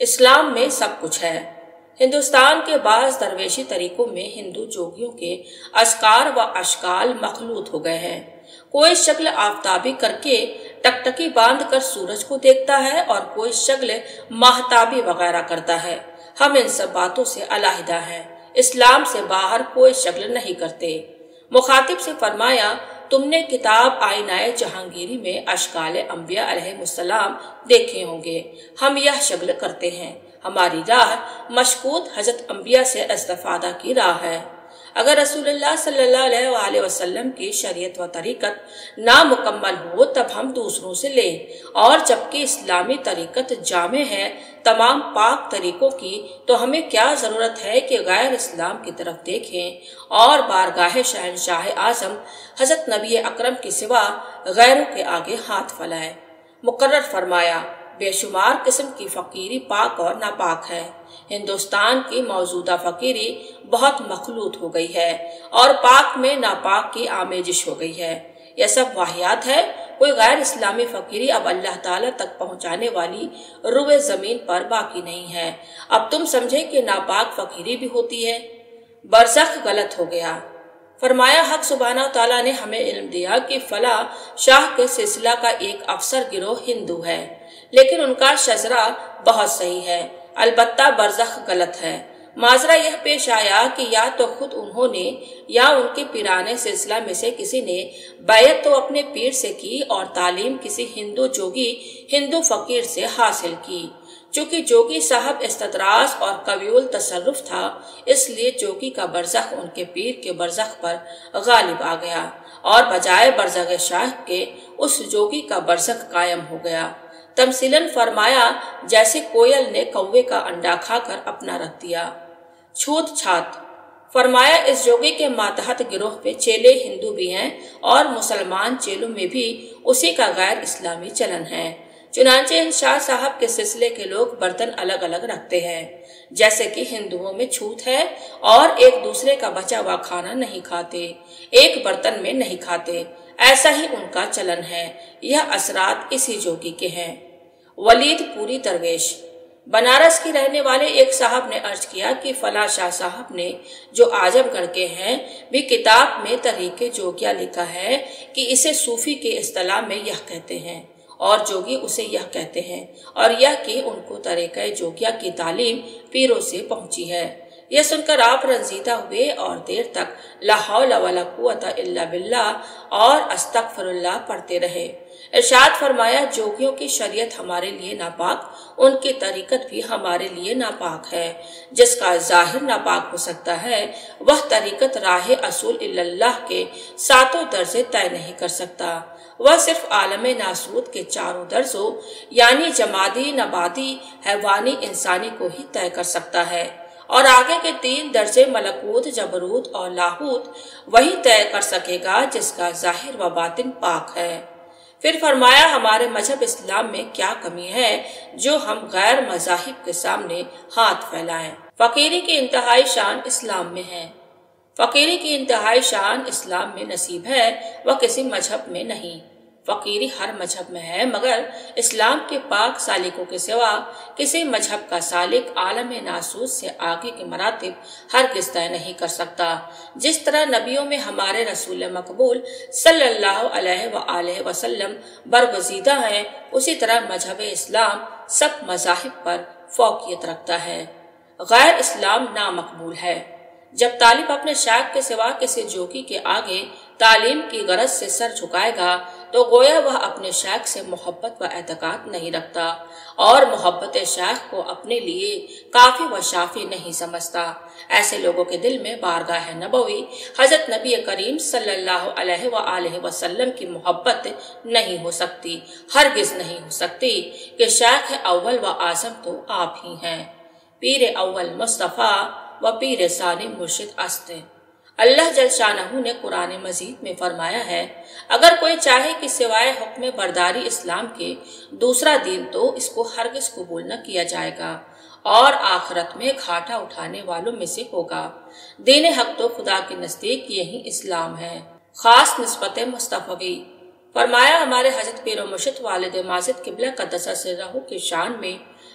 اسلام میں سب کچھ ہے۔ ہندوستان کے بعض درویشی طریقوں میں ہندو جوگیوں کے اذکار و اشکال مخلوط ہو گئے ہیں۔ کوئی شکل آفتابی کر کے ٹکٹکی باندھ کر سورج کو دیکھتا ہے اور کوئی شکل ماہتابی وغیرہ کرتا ہے۔ ہم ان سب باتوں سے علیحدہ ہیں، اسلام سے باہر کوئی شکل نہیں کرتے۔ مخاطب سے فرمایا، تم نے کتاب آئینہ جہانگیری میں اشکال انبیاء علیہ السلام دیکھے ہوں گے، ہم یہ شکل کرتے ہیں۔ ہماری راہ مشکوت حضرت انبیاء سے استفادہ کی راہ ہے۔ اگر رسول اللہ صلی اللہ علیہ وآلہ وسلم کی شریعت و طریقت نامکمل ہو تب ہم دوسروں سے لیں، اور جبکہ اسلامی طریقت جامع ہے تمام پاک طریقوں کی، تو ہمیں کیا ضرورت ہے کہ غیر اسلام کی طرف دیکھیں اور بارگاہ شہنشاہ اعظم حضرت نبی اکرم کے سوا غیروں کے آگے ہاتھ پھیلائیں۔ مقرر فرمایا، بے شمار قسم کی فقیری پاک اور ناپاک ہے۔ ہندوستان کی موجودہ فقیری بہت مخلوط ہو گئی ہے اور پاک میں ناپاک کی آمیزش ہو گئی ہے۔ یہ سب واہیات ہے۔ کوئی غیر اسلامی فقیری اب اللہ تعالیٰ تک پہنچانے والی روئے زمین پر باقی نہیں ہے۔ اب تم سمجھے کہ ناپاک فقیری بھی ہوتی ہے۔ برزخ غلط ہو گیا۔ فرمایا، حق سبحانہ تعالیٰ نے ہمیں علم دیا کہ فلاں شاہ کے سلسلہ کا ایک افسر گروہ ہندو ہے، لیکن ان کا شجرہ بہت صحیح ہے، البتہ برزخ غلط ہے۔ معذرہ یہ پیش آیا کہ یا تو خود انہوں نے یا ان کے پیرانے سلسلہ میں سے کسی نے بیعت تو اپنے پیر سے کی اور تعلیم کسی ہندو جوگی ہندو فقیر سے حاصل کی۔ چونکہ جوگی صاحب استدراج اور قوی التصرف تھا، اس لیے جوگی کا برزخ ان کے پیر کے برزخ پر غالب آ گیا اور بجائے برزخ شاہ کے اس جوگی کا برزخ قائم ہو گیا۔ تمثیلاً فرمایا، جیسے کوئل نے کوے کا انڈا کھا کر اپنا رکھ دیا۔ چھوت چھات فرمایا، اس جوگی کے ماتحت گروہ پہ چیلے ہندو بھی ہیں اور مسلمان چیلوں میں بھی اسی کا غیر اسلامی چلن ہے۔ چنانچہ ان شاہ صاحب کے سلسلے کے لوگ برتن الگ الگ رکھتے ہیں، جیسے کہ ہندوؤں میں چھوت ہے اور ایک دوسرے کا بچا ہوا کھانا نہیں کھاتے، ایک برتن میں نہیں کھاتے، ایسا ہی ان کا چلن ہے۔ یہ اثرات اسی جوگی کے ہیں۔ ولید پوری درویش بنارس کی رہنے والے ایک صاحب نے عرض کیا کہ فلاں شاہ صاحب نے جو اعظم گڑھ کے ہیں بھی کتاب میں طریق جوگیہ لکھا ہے کہ اسے صوفی کے اصطلاح میں یہ کہتے ہیں اور جوگی اسے یہ کہتے ہیں، اور یہ کہ ان کو طریقہ جوگیہ کی تعلیم پیروں سے پہنچی ہے۔ یہ سن کر آپ رنجیدہ ہوئے اور دیر تک لا حول ولا قوت الا باللہ اور استغفر اللہ پڑھتے رہے۔ ارشاد فرمایا، جوگیوں کی شریعت ہمارے لیے ناپاک، ان کی طریقت بھی ہمارے لیے ناپاک ہے۔ جس کا ظاہر ناپاک ہو سکتا ہے وہ طریقت راہ اصول اللہ کے 7 درجے طے نہیں کر سکتا۔ وہ صرف عالم ناسوت کے 4 درجوں یعنی جمادی، نباتی، حیوانی، انسانی کو ہی طے کر سکتا ہے، اور آگے کے 3 درجے ملکوت، جبروت اور لاہوت وہی طے کر سکے گا جس کا ظاہر و باطن پاک ہے۔ پھر فرمایا، ہمارے مذہب اسلام میں کیا کمی ہے جو ہم غیر مذاہب کے سامنے ہاتھ پھیلائیں۔ فقیری کی انتہائی شان اسلام میں ہے۔ فقیری کی انتہائی شان اسلام میں نصیب ہے، وہ کسی مذہب میں نہیں۔ فقیری ہر مذہب میں ہے، مگر اسلام کے پاک سالکوں کے سوا کسی مذہب کا سالک عالم ناسوت سے آگے کے مراتب ہرگز طے نہیں کر سکتا۔ جس طرح نبیوں میں ہمارے رسول مقبول صلی اللہ علیہ وآلہ وسلم برگزیدہ ہیں، اسی طرح مذہب اسلام سب مذاہب پر فوقیت رکھتا ہے۔ غیر اسلام نامقبول ہے۔ جب طالب اپنے شیخ کے سوا کسی جوگی کے آگے تعلیم کی غرض سے سر جھکائے گا تو گویا وہ اپنے شیخ سے محبت و اعتقاد نہیں رکھتا اور محبت شیخ کو اپنے لیے کافی و شافی نہیں سمجھتا۔ ایسے لوگوں کے دل میں بارگاہ نبوی حضرت نبی کریم صلی اللہ علیہ وآلہ وسلم کی محبت نہیں ہو سکتی، ہرگز نہیں ہو سکتی کہ شیخ اول و اعظم تو آپ ہی ہیں۔ پیر اول مصطفیٰ و پیر ثانی مرشد است۔ اللہ جل شانہ نے قرآن مجید میں فرمایا ہے، اگر کوئی چاہے کہ سوائے حکم برداری اسلام کے دوسرا دین تو اس کو ہرگز قبول نہ کیا جائے گا اور آخرت میں گھاٹا اٹھانے والوں میں سے ہوگا۔ دین حق تو خدا کے نزدیک یہی اسلام ہے۔ خاص نسبت مصطفی فرمایا، ہمارے حضرت پیر و مرشد والد ماجد قبلہ قدس سرہ کی شان میں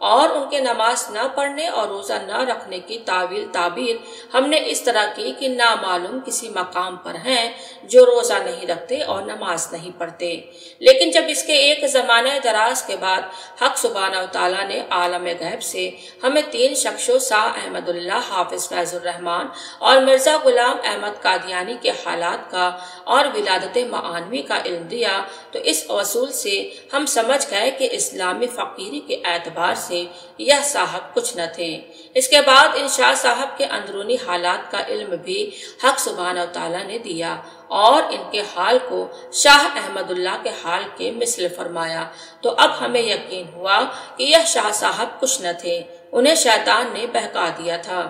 اور ان کے نماز نہ پڑھنے اور روزہ نہ رکھنے کی تعبیر ہم نے اس طرح کی کہ نامعلوم کسی مقام پر ہیں جو روزہ نہیں رکھتے اور نماز نہیں پڑھتے، لیکن جب اس کے ایک زمانہ دراز کے بعد حق سبحانہ و تعالیٰ نے عالم غیب سے ہمیں 3 شخصوں شاہ احمد اللہ حافظ فیض الرحمان اور مرزا غلام احمد قادیانی کے حالات کا اور ولادت معانوی کا علم دیا، تو اس اصول سے ہم سمجھ گئے کہ اسلامی فقیری کے اعتبار سے یہ صاحب کچھ نہ تھے۔ اس کے بعد ان شاہ صاحب کے اندرونی حالات کا علم بھی حق سبحانہ و تعالیٰ نے دیا اور ان کے حال کو شاہ احمد اللہ کے حال کے مثل فرمایا، تو اب ہمیں یقین ہوا کہ یہ شاہ صاحب کچھ نہ تھے، انہیں شیطان نے بہکا دیا تھا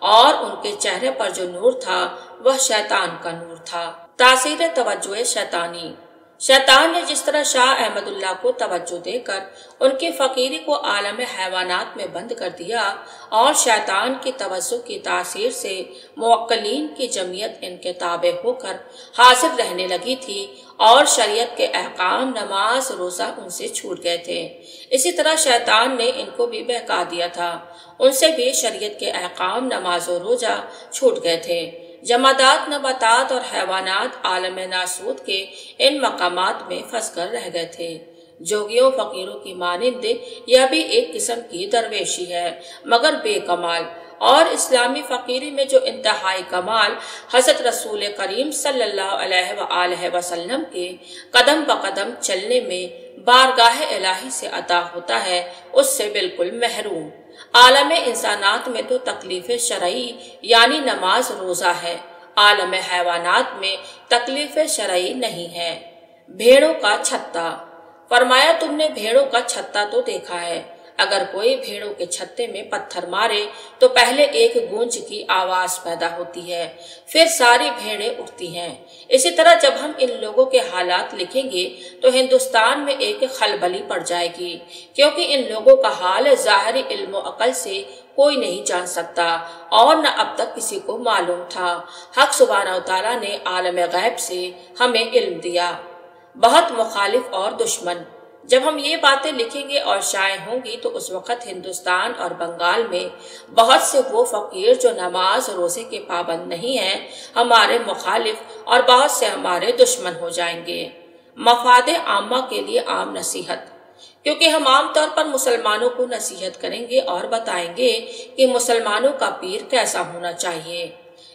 اور ان کے چہرے پر جو نور تھا وہ شیطان کا نور تھا۔ تاثیر توجہ شیطانی۔ شیطان نے جس طرح شاہ احمد اللہ کو توجہ دے کر ان کی فقیری کو عالم حیوانات میں بند کر دیا اور شیطان کی توجہ کی تاثیر سے موکلین کی جمعیت ان کے تابع ہو کر حاضر رہنے لگی تھی اور شریعت کے احکام نماز روزہ ان سے چھوٹ گئے تھے، اسی طرح شیطان نے ان کو بھی بہکا دیا تھا، ان سے بھی شریعت کے احکام نماز و روزہ چھوٹ گئے تھے۔ جمادات، نباتات اور حیوانات عالم ناسوت کے ان مقامات میں پھنس کر رہ گئے تھے۔ جوگیوں فقیروں کی مانند یہ بھی ایک قسم کی درویشی ہے مگر بے کمال، اور اسلامی فقیری میں جو انتہائی کمال حضرت رسول کریم صلی اللہ علیہ وآلہ وسلم کے قدم بقدم چلنے میں بارگاہ الہی سے عطا ہوتا ہے، اس سے بالکل محروم۔ عالم انسانات میں تو تکلیف شرعی یعنی نماز روزہ ہے، عالم حیوانات میں تکلیف شرعی نہیں ہے۔ بھیڑوں کا چھتا۔ فرمایا تم نے بھیڑوں کا چھتا تو دیکھا ہے، اگر کوئی بھیڑوں کے چھتے میں پتھر مارے تو پہلے ایک گونج کی آواز پیدا ہوتی ہے، پھر ساری بھیڑیں اٹھتی ہیں۔ اسی طرح جب ہم ان لوگوں کے حالات لکھیں گے تو ہندوستان میں ایک خلبلی پڑ جائے گی، کیونکہ ان لوگوں کا حال ظاہری علم و عقل سے کوئی نہیں جان سکتا اور نہ اب تک کسی کو معلوم تھا۔ حق سبحانہ و تعالیٰ نے عالم غیب سے ہمیں علم دیا۔ بہت مخالف اور دشمن۔ جب ہم یہ باتیں لکھیں گے اور شائع ہوں گی تو اس وقت ہندوستان اور بنگال میں بہت سے وہ فقیر جو نماز روزے کے پابند نہیں ہیں ہمارے مخالف اور بہت سے ہمارے دشمن ہو جائیں گے۔ مفاد عامہ کے لیے عام نصیحت۔ کیونکہ ہم عام طور پر مسلمانوں کو نصیحت کریں گے اور بتائیں گے کہ مسلمانوں کا پیر کیسا ہونا چاہیے۔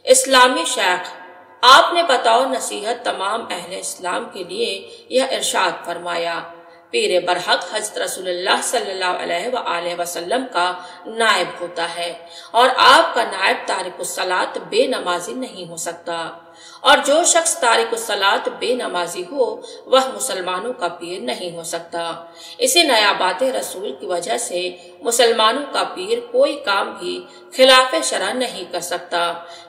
اسلامی شیخ، آپ نے بطور نصیحت تمام اہل اسلام کے لیے یہ ارشاد فرمایا، پیر برحق حضرت رسول اللہ صلی اللہ علیہ وآلہ وسلم کا نائب ہوتا ہے، اور آپ کا نائب تارک الصلاۃ بے نمازی نہیں ہو سکتا، اور جو شخص تارک الصلاۃ بے نمازی ہو وہ مسلمانوں کا پیر نہیں ہو سکتا۔ اسی نیابات رسول کی وجہ سے مسلمانوں کا پیر کوئی کام بھی خلاف شرع نہیں کر سکتا،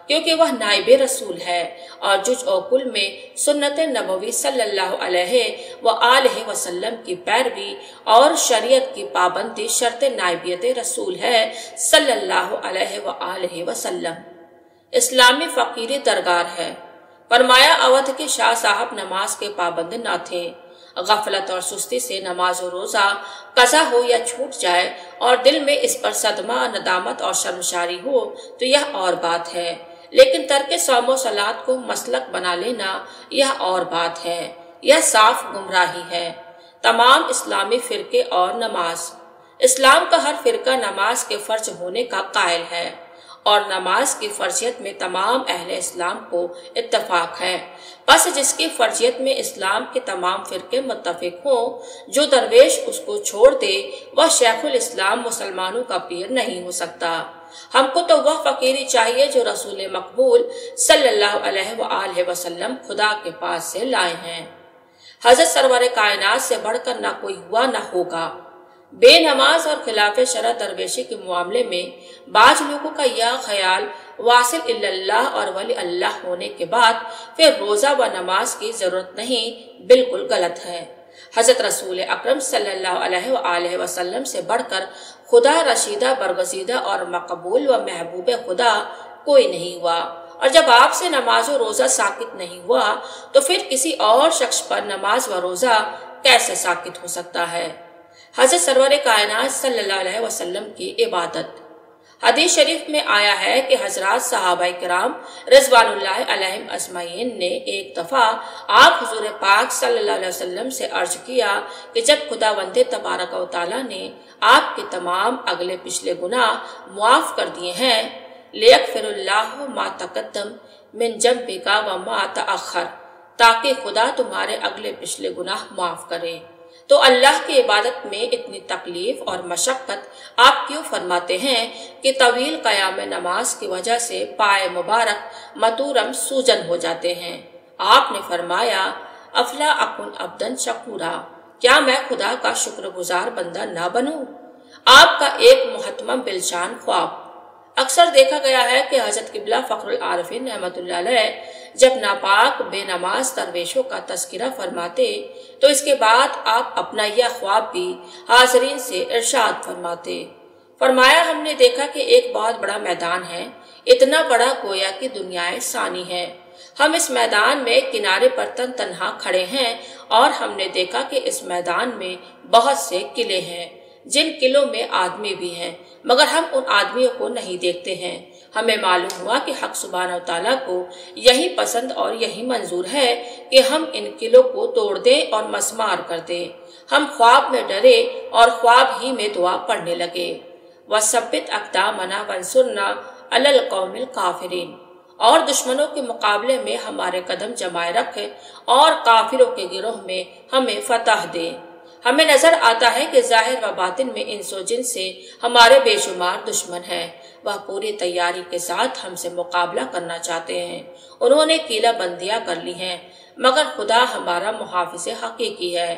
کیونکہ وہ نائب رسول ہے، اور جج و کل میں سنت نبوی صلی اللہ علیہ وآلہ وسلم کی پیروی اور شریعت کی پابندی شرط نائبیت رسول ہے صلی اللہ علیہ وآلہ وسلم۔ اسلامی فقیری درگار ہے۔ فرمایا اودھ کے شاہ صاحب نماز کے پابند نہ تھے۔ غفلت اور سستی سے نماز و روزہ قضا ہو یا چھوٹ جائے اور دل میں اس پر صدمہ، ندامت اور شرمساری ہو تو یہ اور بات ہے، لیکن ترک صوم و صلات کو مسلک بنا لینا یہ اور بات ہے، یہ صاف گمراہی ہے۔ تمام اسلامی فرقے اور نماز۔ اسلام کا ہر فرقہ نماز کے فرض ہونے کا قائل ہے، اور نماز کی فرضیت میں تمام اہل اسلام کو اتفاق ہے۔ بس جس کی فرضیت میں اسلام کے تمام فرقے متفق ہوں، جو درویش اس کو چھوڑ دے وہ شیخ الاسلام مسلمانوں کا پیر نہیں ہو سکتا۔ ہم کو تو وہ فقیری چاہیے جو رسول مقبول صلی اللہ علیہ وآلہ وسلم خدا کے پاس سے لائے ہیں۔ حضرت سرور کائنات سے بڑھ کر نہ کوئی ہوا نہ ہوگا۔ بے نماز اور خلاف شرع درویشی کے معاملے میں بعض لوگوں کا یہ خیال واصل اللہ اور ولی اللہ ہونے کے بعد پھر روزہ و نماز کی ضرورت نہیں، بالکل غلط ہے۔ حضرت رسول اکرم صلی اللہ علیہ وآلہ وسلم سے بڑھ کر خدا رشیدہ، برگزیدہ اور مقبول و محبوب خدا کوئی نہیں ہوا، اور جب آپ سے نماز و روزہ ساکت نہیں ہوا تو پھر کسی اور شخص پر نماز و روزہ کیسے ساکت ہو سکتا ہے؟ حضرت سرور کائنات صلی اللہ علیہ وسلم کی عبادت۔ حدیث شریف میں آیا ہے کہ حضرات صحابہ کرام رضوان اللہ علیہم اجمعین نے ایک دفعہ آپ حضور پاک صلی اللہ علیہ وسلم سے عرض کیا کہ جب خداوند تبارک و تعالیٰ نے آپ کے تمام اگلے پچھلے گناہ معاف کر دیے ہیں، لیغفر اللہ ما تقدم من ذنبک وما تأخر، تاکہ خدا تمہارے اگلے پچھلے گناہ معاف کرے، تو اللہ کی عبادت میں اتنی تکلیف اور مشقت آپ کیوں فرماتے ہیں کہ طویل قیام نماز کی وجہ سے پائے مبارک متورم سوجن ہو جاتے ہیں؟ آپ نے فرمایا افلا اکن عبدن شکورا، کیا میں خدا کا شکر گزار بندہ نہ بنوں؟ آپ کا ایک محتمم بلشان خواب۔ اکثر دیکھا گیا ہے کہ حضرت قبلہ فخر العارفین رحمۃ اللہ علیہ جب ناپاک بے نماز درویشوں کا تذکرہ فرماتے تو اس کے بعد آپ اپنا یہ خواب بھی حاضرین سے ارشاد فرمایا ہم نے دیکھا کہ ایک بہت بڑا میدان ہے، اتنا بڑا گویا کہ دنیا ثانی ہے۔ ہم اس میدان میں کنارے پر تنہا کھڑے ہیں اور ہم نے دیکھا کہ اس میدان میں بہت سے قلعے ہیں، جن قلعوں میں آدمی بھی ہیں، مگر ہم ان آدمیوں کو نہیں دیکھتے ہیں۔ ہمیں معلوم ہوا کہ حق سبحانہ وتعالیٰ کو یہی پسند اور یہی منظور ہے کہ ہم ان قلعوں کو توڑ دیں اور مسمار کر دیں۔ ہم خواب میں ڈرے اور خواب ہی میں دعا پڑھنے لگے، وَثَبِّتْ أَقْدَامَنَا وَانصُرْنَا عَلَى الْقَوْمِ الْكَافِرِينَ، اور دشمنوں کے مقابلے میں ہمارے قدم جمائے رکھ اور کافروں کے گروہ میں ہمیں فتح دے۔ ہمیں نظر آتا ہے کہ ظاہر و باطن میں انس و جن سے ہمارے بے شمار دشمن ہیں، وہ پوری تیاری کے ساتھ ہم سے مقابلہ کرنا چاہتے ہیں۔ انہوں نے قلعہ بندیاں کر لی ہیں، مگر خدا ہمارا محافظ حقیقی ہے۔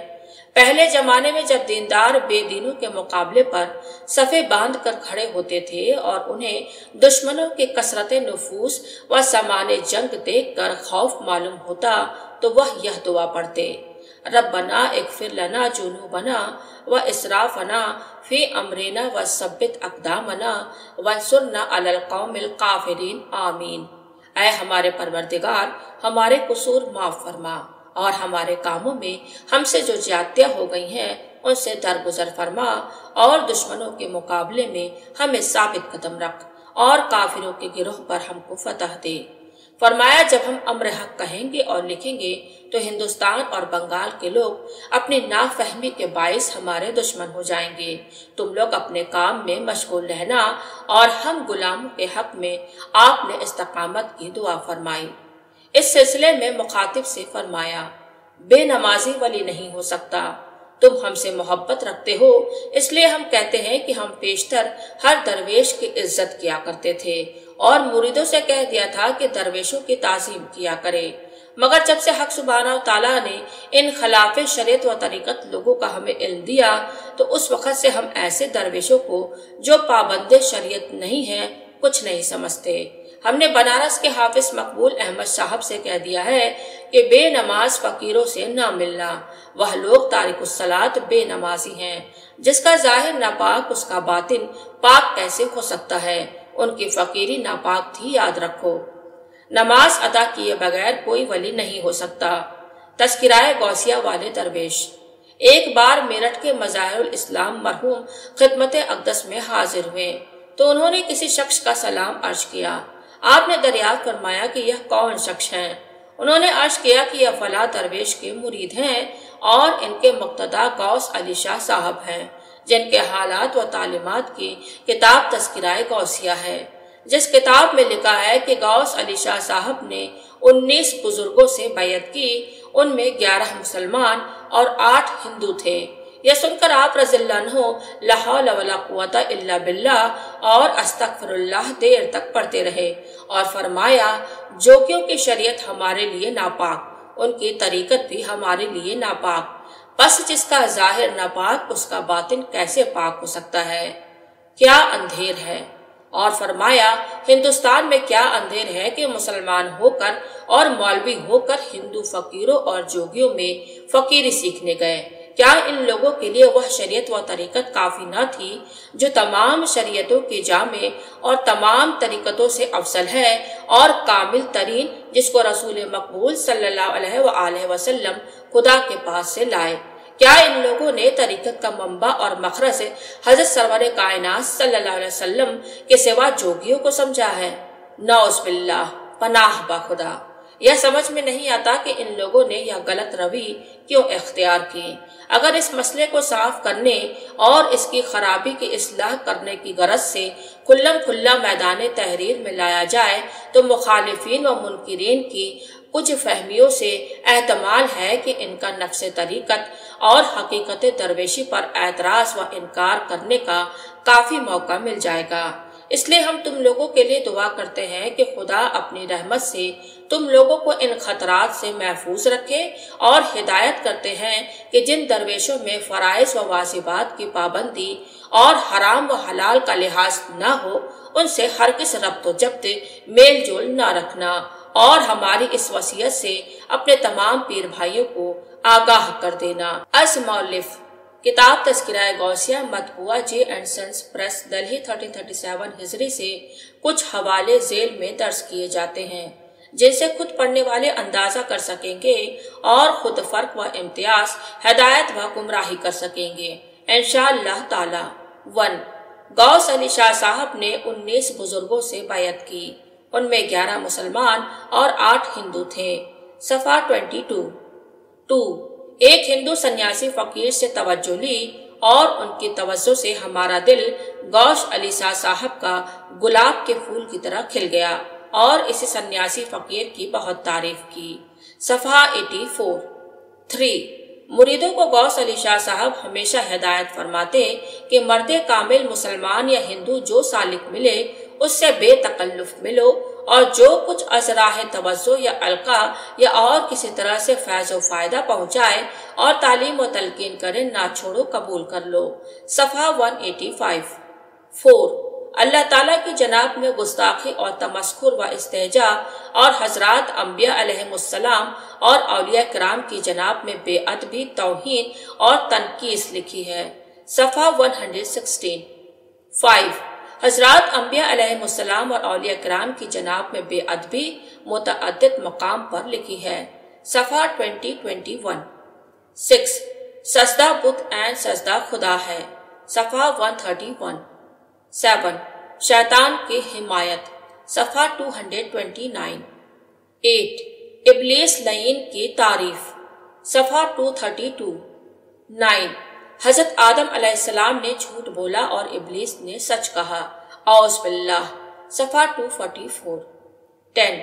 پہلے زمانے میں جب دیندار بے دینوں کے مقابلے پر صفیں باندھ کر کھڑے ہوتے تھے اور انہیں دشمنوں کے کثرت نفوس و سامان جنگ دیکھ کر خوف معلوم ہوتا تو وہ یہ دعا پڑھتے، ربنا اغفر لنا جنوبنا و اسرافنا فی امرنا وثبت اقدامنا وانصرنا علی القوم الکافرین آمین۔ اے ہمارے پروردگار، ہمارے قصور معاف فرما اور ہمارے کاموں میں ہم سے جو زیادتیاں ہو گئی ہیں ان سے درگزر فرما، اور دشمنوں کے مقابلے میں ہمیں ثابت قدم رکھ اور کافروں کے گروہ پر ہم کو فتح دے۔ فرمایا جب ہم امر حق کہیں گے اور لکھیں گے تو ہندوستان اور بنگال کے لوگ اپنی نافہمی کے باعث ہمارے دشمن ہو جائیں گے۔ تم لوگ اپنے کام میں مشغول رہنا اور ہم غلاموں کے حق میں آپ نے استقامت کی دعا فرمائی۔ اس سلسلے میں مخاطب سے فرمایا بے نمازی ولی نہیں ہو سکتا، تم ہم سے محبت رکھتے ہو اس لیے ہم کہتے ہیں کہ ہم پیشتر ہر درویش کی عزت کیا کرتے تھے اور مریدوں سے کہہ دیا تھا کہ درویشوں کی تعظیم کیا کرے، مگر جب سے حق سبحانہ و تعالیٰ نے ان خلاف شریعت و طریقت لوگوں کا ہمیں علم دیا تو اس وقت سے ہم ایسے درویشوں کو جو پابند شریعت نہیں ہیں کچھ نہیں سمجھتے۔ ہم نے بنارس کے حافظ مقبول احمد صاحب سے کہہ دیا ہے کہ بے نماز فقیروں سے نہ ملنا، وہ لوگ تارک الصلاۃ بے نمازی ہیں، جس کا ظاہر ناپاک اس کا باطن پاک کیسے ہو سکتا ہے؟ ان کی فقیری ناپاک تھی، یاد رکھو۔ نماز ادا کیے بغیر کوئی ولی نہیں ہو سکتا۔ تذکرہ غوثیہ والے درویش۔ ایک بار میرٹھ کے مظاہر الاسلام مرحوم خدمت اقدس میں حاضر ہوئے تو انہوں نے کسی شخص کا سلام عرض کیا۔ آپ نے دریافت فرمایا کہ یہ کون شخص ہیں؟ انہوں نے عرض کیا کہ یہ فلاں درویش کے مرید ہیں اور ان کے مقتدا غوث علی شاہ صاحب ہیں، جن کے حالات و تعلیمات کی کتاب تذکرہ غوثیہ ہے، جس کتاب میں لکھا ہے کہ غوث علی شاہ صاحب نے 19 بزرگوں سے بیعت کی، ان میں 11 مسلمان اور 8 ہندو تھے۔ یہ سن کر آپ رضی اللہ عنہ لا حول ولا قوت الا باللہ اور استغفر اللہ دیر تک پڑھتے رہے اور فرمایا جوگیوں کی شریعت ہمارے لیے ناپاک، ان کی طریقت بھی ہمارے لیے ناپاک، بس جس کا ظاہر ناپاک اس کا باطن کیسے پاک ہو سکتا ہے؟ کیا اندھیر ہے! اور فرمایا ہندوستان میں کیا اندھیر ہے کہ مسلمان ہو کر اور مولوی ہو کر ہندو فقیروں اور جوگیوں میں فقیری سیکھنے گئے۔ کیا ان لوگوں کے لیے وہ شریعت و طریقت کافی نہ تھی جو تمام شریعتوں کی جامع اور تمام طریقتوں سے افضل ہے اور کامل ترین، جس کو رسول مقبول صلی اللہ علیہ وآلہ وسلم خدا کے پاس سے لائے؟ کیا ان لوگوں نے طریقت کا منبع اور مخرج حضرت سرور کائنات صلی اللہ علیہ وسلم کے سوا جوگیوں کو سمجھا ہے؟ نعوذ باللہ، پناہ با خدا۔ یہ سمجھ میں نہیں آتا کہ ان لوگوں نے یہ غلط روی کیوں اختیار کی۔ اگر اس مسئلے کو صاف کرنے اور اس کی خرابی کی اصلاح کرنے کی غرض سے کھلم کھلا میدان تحریر میں لایا جائے تو مخالفین و منکرین کی کچھ فہمیوں سے احتمال ہے کہ ان کا نفس طریقت اور حقیقت درویشی پر اعتراض و انکار کرنے کا کافی موقع مل جائے گا۔ اس لیے ہم تم لوگوں کے لیے دعا کرتے ہیں کہ خدا اپنی رحمت سے تم لوگوں کو ان خطرات سے محفوظ رکھے، اور ہدایت کرتے ہیں کہ جن درویشوں میں فرائض و واجبات کی پابندی اور حرام و حلال کا لحاظ نہ ہو ان سے ہرگز ربط و جبط میل جول نہ رکھنا، اور ہماری اس وصیت سے اپنے تمام پیر بھائیوں کو آگاہ کر دینا۔ از مؤلف کتاب تذکرہ غوثیہ مطبوعہ جے اینڈ سنس پریس دہلی 1337 ہجری سے کچھ حوالے ذیل میں درج کیے جاتے ہیں جن سے خود پڑھنے والے اندازہ کر سکیں گے اور خود فرق و امتیاز، ہدایت و گمراہی کر سکیں گے انشاءاللہ تعالی۔ 1. غوث علی شاہ صاحب نے 19 بزرگوں سے بیعت کی، ان میں 11 مسلمان اور 8 ہندو تھے۔ صفحہ 22۔ 2. ایک ہندو سنیاسی فقیر سے توجہ لی اور ان کی توجہ سے ہمارا دل غوث علی شاہ صاحب کا گلاب کے پھول کی طرح کھل گیا اور اسی سنیاسی فقیر کی بہت تعریف کی۔ صفحہ 84۔ 3. مریدوں کو غوث علی شاہ صاحب ہمیشہ ہدایت فرماتے کہ مرد کامل مسلمان یا ہندو جو سالک ملے اس سے بے تکلف ملو، اور جو کچھ از راہ توجہ یا القاء یا اور کسی طرح سے فیض و فائدہ پہنچائے اور تعلیم و تلقین کرے نہ چھوڑو، قبول کر لو۔ صفحہ 185۔ 4. اللہ تعالیٰ کی جناب میں گستاخی اور تمسخر و استہجاء اور حضرات انبیاء علیہم السلام اور اولیاء کرام کی جناب میں بے ادبی، توہین اور تنقیص لکھی ہے۔ صفحہ 116۔ 5. حضرات انبیاء علیہم السلام اور اولیاء کرام کی جناب میں بے ادبی متعدد مقام پر لکھی ہے۔ صفحہ 20-21۔ 6. سجدہ بت اینڈ سجدہ خدا ہے۔ صفحہ 131۔ 7. شیطان کی حمایت۔ صفحہ 229۔ 8. ابلیس لعین کی تعریف۔ صفحہ 232۔ 9. حضرت آدم علیہ السلام نے جھوٹ بولا اور ابلیس نے سچ کہا، اعوذ باللہ۔ صفحہ 244۔ 10.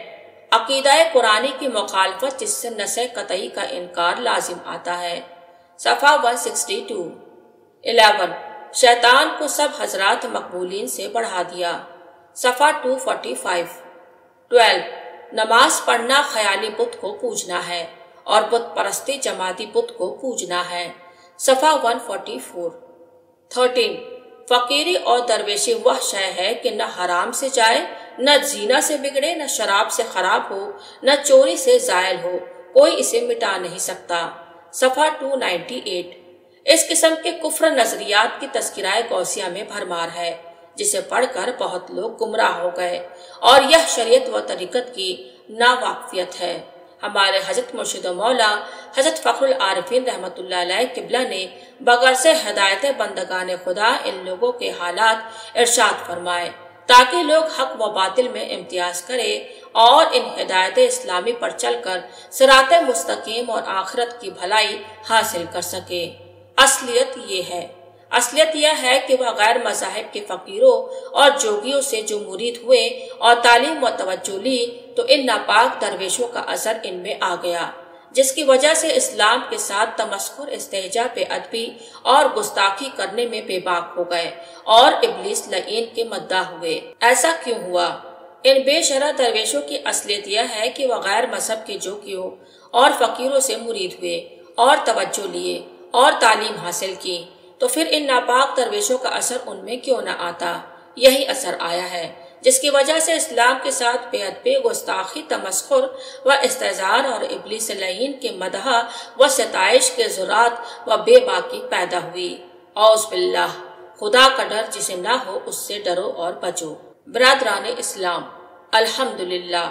عقیدہ قرآنی کی مخالفت جس سے نص قطعی کا انکار لازم آتا ہے۔ صفحہ 162۔ 11. شیطان کو سب حضرات مقبولین سے بڑھا دیا۔ صفحہ 245۔ 12. نماز پڑھنا خیالی بت کو پوجنا ہے اور بت پرستی جمادی بت کو پوجنا ہے۔ صفحہ 144۔ 13. فقیری اور درویشی وہ شے ہے کہ نہ حرام سے جائے، نہ زینا سے بگڑے، نہ شراب سے خراب ہو، نہ چوری سے زائل ہو، کوئی اسے مٹا نہیں سکتا۔ صفحہ 298۔ اس قسم کے کفر نظریات کی تذکرہ غوثیہ میں بھرمار ہے جسے پڑھ کر بہت لوگ گمراہ ہو گئے، اور یہ شریعت و طریقت کی ناواقفیت ہے۔ ہمارے حضرت مرشد و مولا حضرت فخر العارفین رحمۃ اللہ علیہ قبلہ نے بغیر سے ہدایت بندگان خدا ان لوگوں کے حالات ارشاد فرمائے تاکہ لوگ حق و باطل میں امتیاز کرے اور ان ہدایت اسلامی پر چل کر صراط مستقیم اور آخرت کی بھلائی حاصل کر سکے۔ اصلیت یہ ہے کہ وہ غیر مذاہب کے فقیروں اور جوگیوں سے جو مرید ہوئے اور تعلیم و توجہ لی تو ان ناپاک درویشوں کا اثر ان میں آ گیا، جس کی وجہ سے اسلام کے ساتھ تمسخر، استہجاء، بے ادبی اور گستاخی کرنے میں بے باک ہو گئے اور ابلیس لعین کے مداح ہوئے۔ ایسا کیوں ہوا؟ ان بے شرح درویشوں کی اصلیت یہ ہے کہ وہ غیر مذہب کے جوگیوں اور فقیروں سے مرید ہوئے اور توجہ لیے اور تعلیم حاصل کی، تو پھر ان ناپاک درویشوں کا اثر ان میں کیوں نہ آتا؟ یہی اثر آیا ہے، جس کی وجہ سے اسلام کے ساتھ بے ادبی، گستاخی، تمسخر و استہزار اور ابلیس لعین کے مدح و ستائش کے ذرات و بے باکی پیدا ہوئی۔ اعوذ باللہ، خدا کا ڈر جسے نہ ہو اس سے ڈرو اور بچو۔ برادران اسلام، الحمدللہ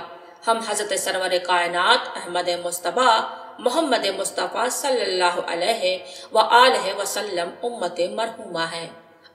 ہم حضرت سرور کائنات احمد مصطفیٰ محمد مصطفیٰ صلی اللہ علیہ وآلہ وسلم امت مرحومہ ہیں۔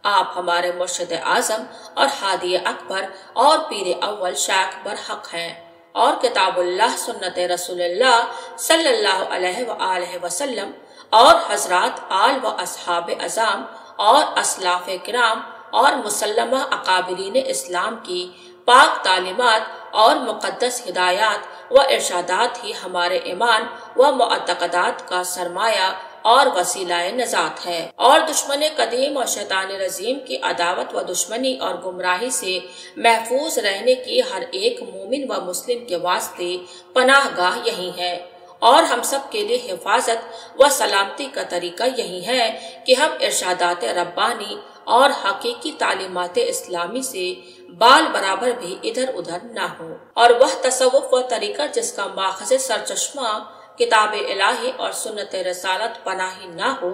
آپ ہمارے مرشد اعظم اور ہادی اکبر اور پیر اول شیخ برحق ہیں، اور کتاب اللہ سنت رسول اللہ صلی اللہ علیہ وآلہ وسلم اور حضرات آل و اصحاب اعظام اور اسلاف کرام اور مسلمہ اکابرین اسلام کی پاک تعلیمات اور مقدس ہدایات و ارشادات ہی ہمارے ایمان و معتقدات کا سرمایہ اور وسیلہ نجات ہے، اور دشمن قدیم اور شیطان رجیم کی عداوت و دشمنی اور گمراہی سے محفوظ رہنے کی ہر ایک مومن و مسلم کے واسطے پناہ گاہ یہی ہے، اور ہم سب کے لیے حفاظت و سلامتی کا طریقہ یہی ہے کہ ہم ارشادات ربانی اور حقیقی تعلیمات اسلامی سے بال برابر بھی ادھر ادھر نہ ہو، اور وہ تصوف و طریقہ جس کا ماخذ سرچشمہ کتاب الہی اور سنت رسالت پناہی نہ ہو،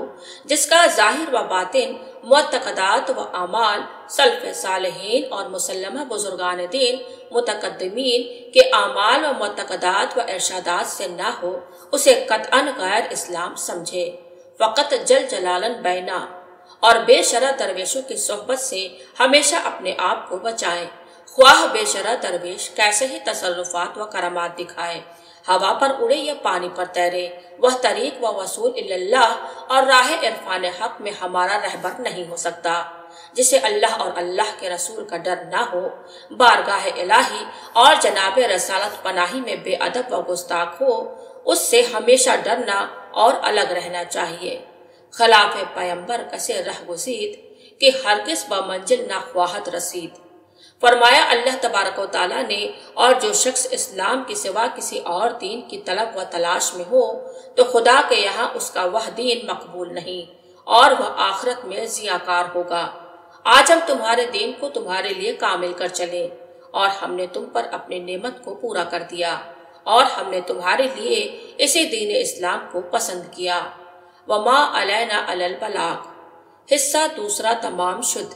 جس کا ظاہر و باطن معتقدات و اعمال سلف صالحین اور مسلمہ بزرگان دین متقدمین کے اعمال و معتقدات و ارشادات سے نہ ہو، اسے قطعاً غیر اسلام سمجھے، فقط جل جلالن بینا، اور بے شرع درویشوں کی صحبت سے ہمیشہ اپنے آپ کو بچائیں، خواہ بے شرع درویش کیسے ہی تصرفات و کرامات دکھائے، ہوا پر اڑے یا پانی پر تیرے، وہ طریق و وصول اللہ اور راہ عرفان حق میں ہمارا رہبر نہیں ہو سکتا۔ جسے اللہ اور اللہ کے رسول کا ڈر نہ ہو، بارگاہ الہی اور جناب رسالت پناہی میں بے ادب و گستاخ ہو، اس سے ہمیشہ ڈرنا اور الگ رہنا چاہیے۔ خلاف پیمبر کسے رہ گزید کہ ہرگز با منزل نہ خواہد رسید۔ فرمایا اللہ تبارک و تعالیٰ نے، اور جو شخص اسلام کے سوا کسی اور دین کی طلب و تلاش میں ہو تو خدا کے یہاں اس کا وہ دین مقبول نہیں، اور وہ آخرت میں ضیاءکار ہوگا۔ آج ہم تمہارے دین کو تمہارے لیے کامل کر چلے، اور ہم نے تم پر اپنی نعمت کو پورا کر دیا، اور ہم نے تمہارے لیے اسی دین اسلام کو پسند کیا۔ وما علینا الا البلاغ، حصہ دوسرا تمام شد۔